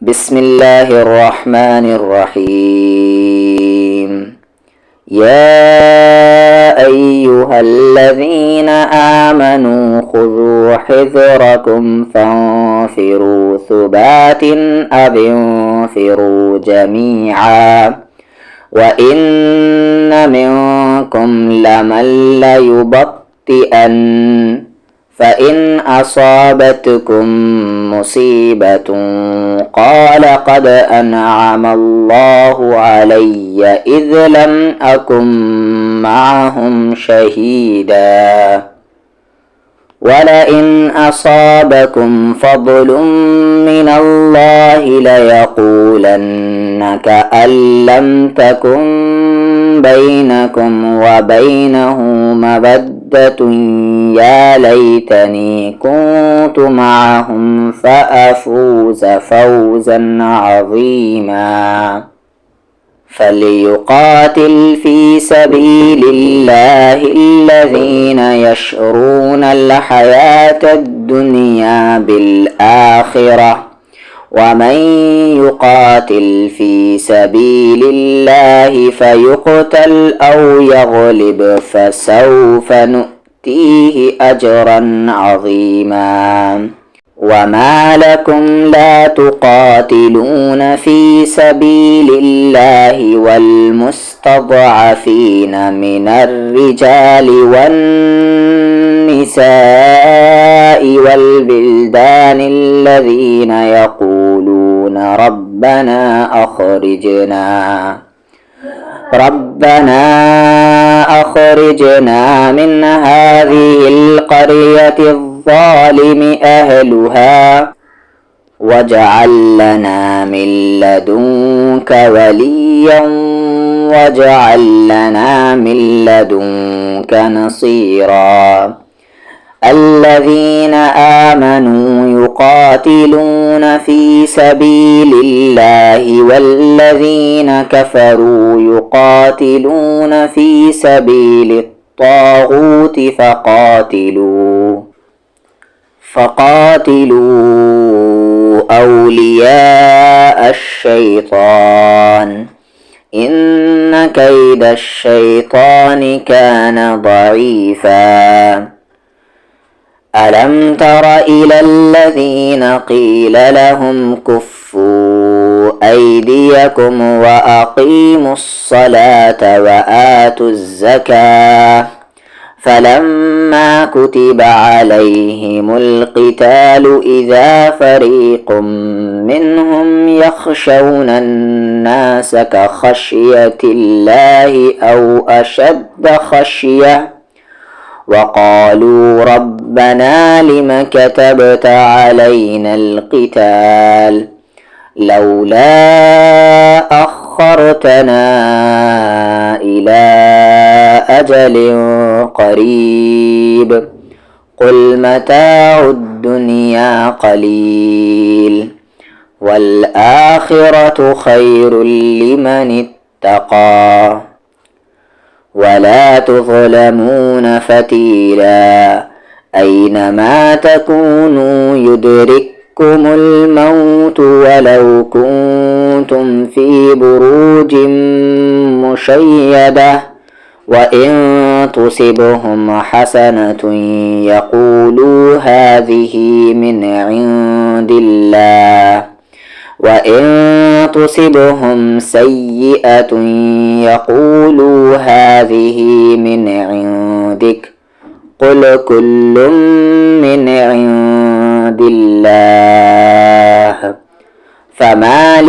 بسم الله الرحمن الرحيم. يا أيها الذين آمنوا خذوا حذركم فانفروا ثبات أو انفروا جميعا وإن منكم لمن ليبطئن فإن أصابتكم مصيبة قال قد أنعم الله علي إذ لم أكن معهم شهيدا ولئن أصابكم فضل من الله ليقولن كأن لم تكن بينكم وبينه مودة يا ليتني كنت معهم فأفوز فوزا عظيما. فليقاتل في سبيل الله الذين يشرون الحياة الدنيا بالآخرة ومن يقاتل في سبيل الله فيقتل أو يغلب فسوف نؤتيه أجرا عظيما. وما لكم لا تقاتلون في سبيل الله والمستضعفين من الرجال والنساء والبلدان الذين يقولون ربنا أخرجنا من هذه القرية الظالم أهلها واجعل لنا من لدنك وليا واجعل لنا من لدنك نصيرا. الذين آمنوا يقاتلون في سبيل الله والذين كفروا يقاتلون في سبيل الطاغوت فقاتلوا أولياء الشيطان إن كيد الشيطان كان ضعيفا. ألم تر إلى الذين قيل لهم كفوا أيديكم وأقيموا الصلاة وآتوا الزكاة فلما كتب عليهم القتال إذا فريق منهم يخشون الناس كخشية الله أو أشد خشية وقالوا ربنا لم كتبت علينا القتال لولا أخرتنا إلى أجل قريب قل متاع الدنيا قليل والآخرة خير لمن اتقى ولا تظلمون فتيلا أينما تكونوا يدرككم الموت ولو كنتم في بروج مشيدة وإن تصبهم حسنة يقولوا هذه من عند الله وإن تصبهم سيئة يقولوا هذه من عندك قل كل من عند الله فما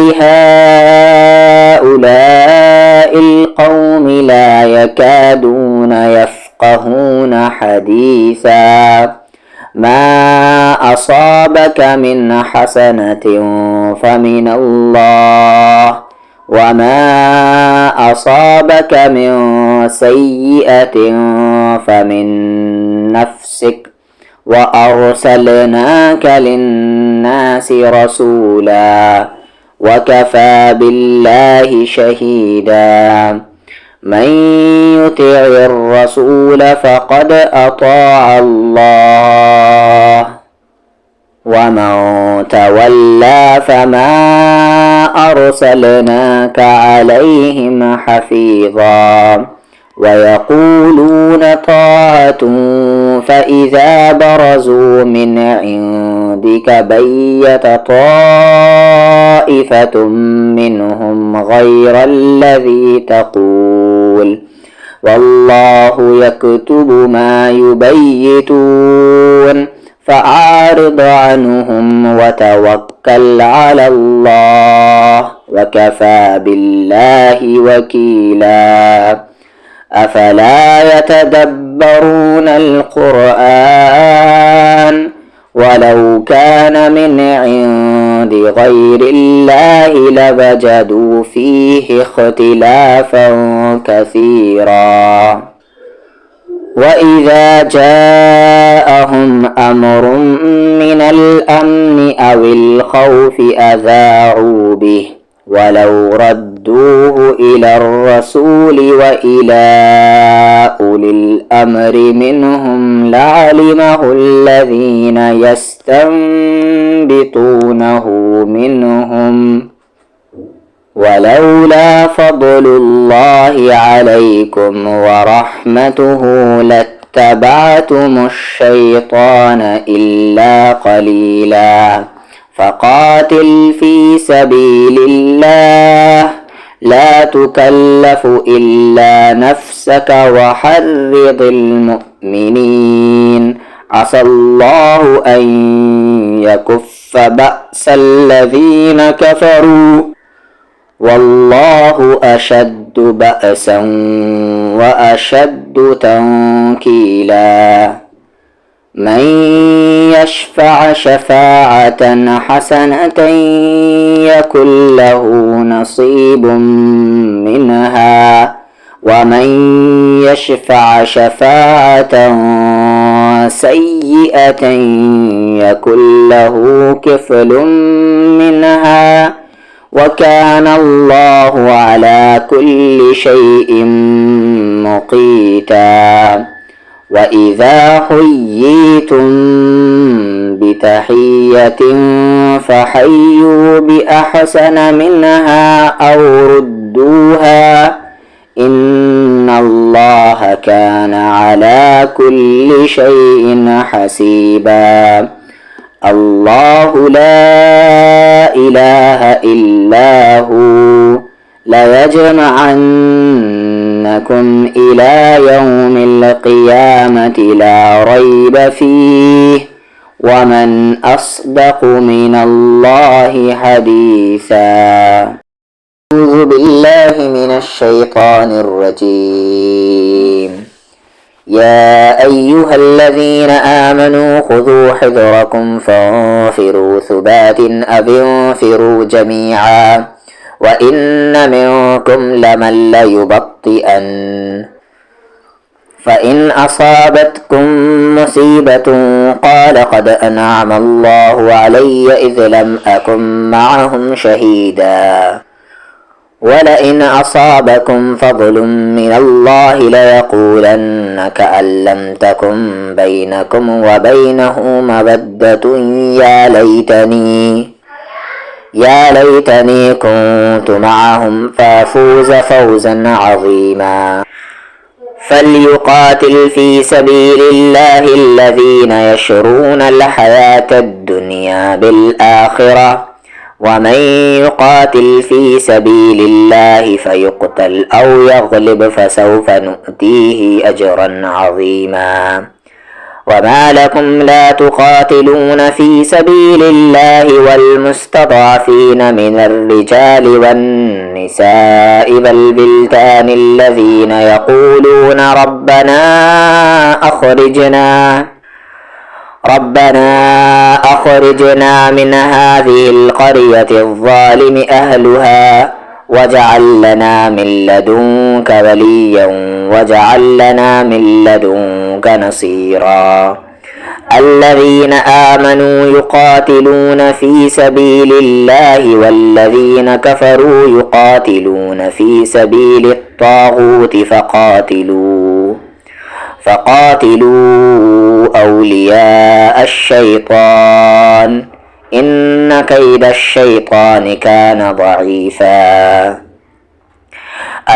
لهؤلاء القوم لا يكادون يفقهون حديثا. ما أصابك من حسنة فمن الله وما أصابك من سيئة فمن نفسك وأرسلناك للناس رسولا وكفى بالله شهيدا. من يطع الرسول فقد أطاع الله ومن تولى فما أرسلناك عليهم حفيظا ويقولون طاعة فإذا برزوا من عندك بيت طائفة منهم غير الذي تقول والله يكتب ما يبيتون فأعرض عنهم وتوكل على الله وكفى بالله وكيلا أفلا يتدبرون القرآن ولو كان من عند غير الله لوجدوا فيه اختلافا كثيرا وإذا جاءهم أمر من الأمن أو الخوف أذاعوا به ولو ردوه إلى الرسول وإلى أولي الأمر منهم لعلمه الذين يستنبطونه منهم ولولا فضل الله عليكم ورحمته لاتبعتم الشيطان إلا قليلا فقاتل في سبيل الله لا تكلف إلا نفسك وحرض المؤمنين عسى الله أن يكف بأس الذين كفروا والله أشد بأسا وأشد تنكيلا من يشفع شفاعة حسنة يكن له نصيب منها ومن يشفع شفاعة سيئة يكن له كفل منها وكان الله على كل شيء مقيتا وإذا حييتم بتحية فحيوا بأحسن منها أو ردوها إن الله كان على كل شيء حسيبا الله لا إله إلا هو ليجمعنكم إلى يوم القيامة لا ريب فيه ومن أصدق من الله حديثا أعوذ بالله من الشيطان الرجيم يا أيها الذين آمنوا خذوا حذركم فانفروا ثبات أو انفروا جميعا وإن منكم لمن ليبطئن فإن أصابتكم مصيبة قال قد أنعم الله علي إذ لم أكن معهم شهيدا ولئن أصابكم فضل من الله ليقولن كأن لم تكن بينكم وبينه مودة يا ليتني كنت معهم فافوز فوزا عظيما فليقاتل في سبيل الله الذين يشرون الحياة الدنيا بالآخرة ومن يقاتل في سبيل الله فيقتل أو يغلب فسوف نؤتيه أجرا عظيما وما لكم لا تقاتلون في سبيل الله والمستضعفين من الرجال والنساء والبلدان الذين يقولون ربنا أخرجنا من هذه القرية الظالم أهلها واجعل لنا من لدنك وليا واجعل لنا من لدنك نصيرا الذين آمنوا يقاتلون في سبيل الله والذين كفروا يقاتلون في سبيل الطاغوت فقاتلوا أولياء الشيطان إن كيد الشيطان كان ضعيفا.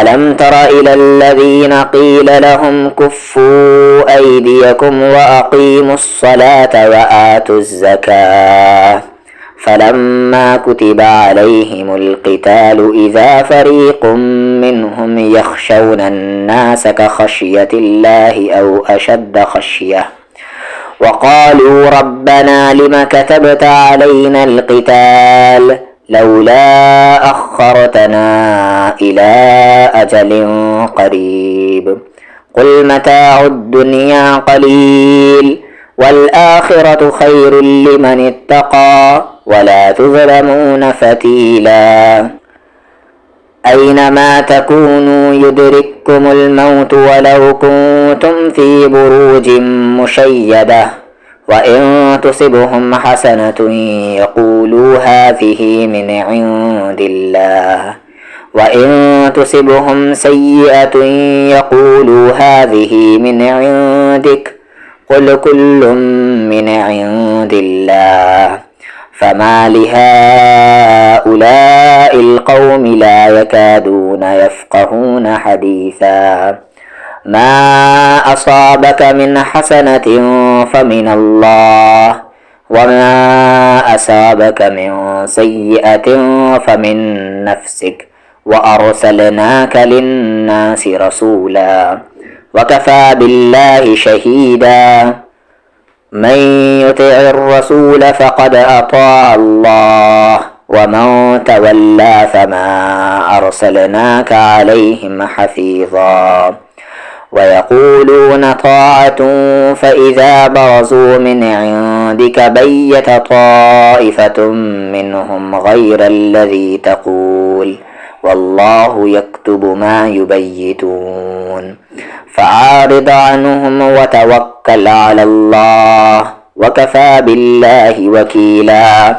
ألم تر إلى الذين قيل لهم كفوا أيديكم وأقيموا الصلاة وآتوا الزكاة فلما كتب عليهم القتال إذا فريق منهم يخشون الناس كخشية الله أو أشد خشية وقالوا ربنا لم كتبت علينا القتال لولا أخرتنا إلى أجل قريب قل متاع الدنيا قليل والآخرة خير لمن اتقى ولا تظلمون فتيلا. أينما تكونوا يدرككم الموت ولو كنتم في بروج مشيدة وإن تصبهم حسنة يقولوا هذه من عند الله وإن تصبهم سيئة يقولوا هذه من عندك قل كل من عند الله فما لهؤلاء القوم لا يكادون يفقهون حديثا. ما أصابك من حسنة فمن الله وما أصابك من سيئة فمن نفسك وأرسلناك للناس رسولا وكفى بالله شهيدا. من يطع الرسول فقد أطاع الله ومن تولى فما أرسلناك عليهم حفيظا. ويقولون طاعة فإذا برزوا من عندك بيت طائفة منهم غير الذي تقول والله يكتب ما يبيتون فأعرض عنهم وتوكل على الله وكفى بالله وكيلا.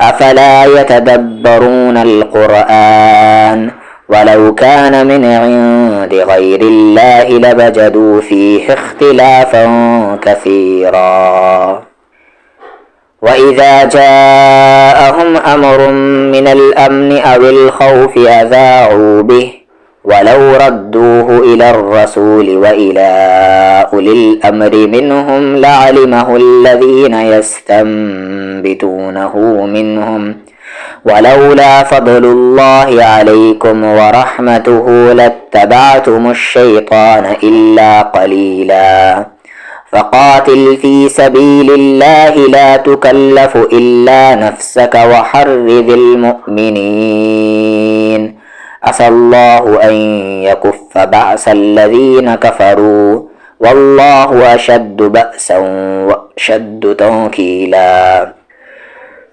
أفلا يتدبرون القرآن ولو كان من عند غير الله لوجدوا فيه اختلافا كثيرا. وإذا جاءهم أمر من الأمن أو الخوف أذاعوا به ولو ردوه إلى الرسول وإلى أولي الأمر منهم لعلمه الذين يستنبطونه منهم ولولا فضل الله عليكم ورحمته لاتبعتم الشيطان إلا قليلا. فقاتل في سبيل الله لا تكلف إلا نفسك وحرض المؤمنين عسى الله أن يكف بأس الذين كفروا والله أشد بأسا وأشد تنكيلا.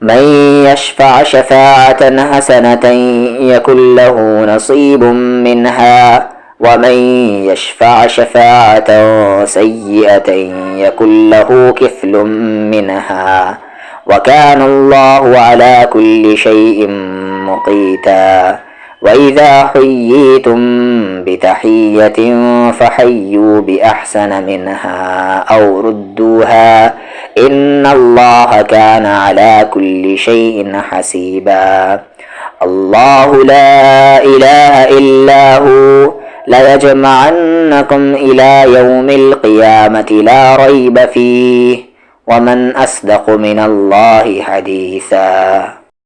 من يشفع شفاعة حسنة يكن له نصيب منها ومن يشفع شفاعة سيئة يكن له كفل منها وكان الله على كل شيء مقيتا. وإذا حييتم بتحية فحيوا بأحسن منها أو ردوها إن الله كان على كل شيء حسيبا. الله لا إله إلا هو ليجمعنكم إلى يوم القيامة لا ريب فيه ومن أصدق من الله حديثا.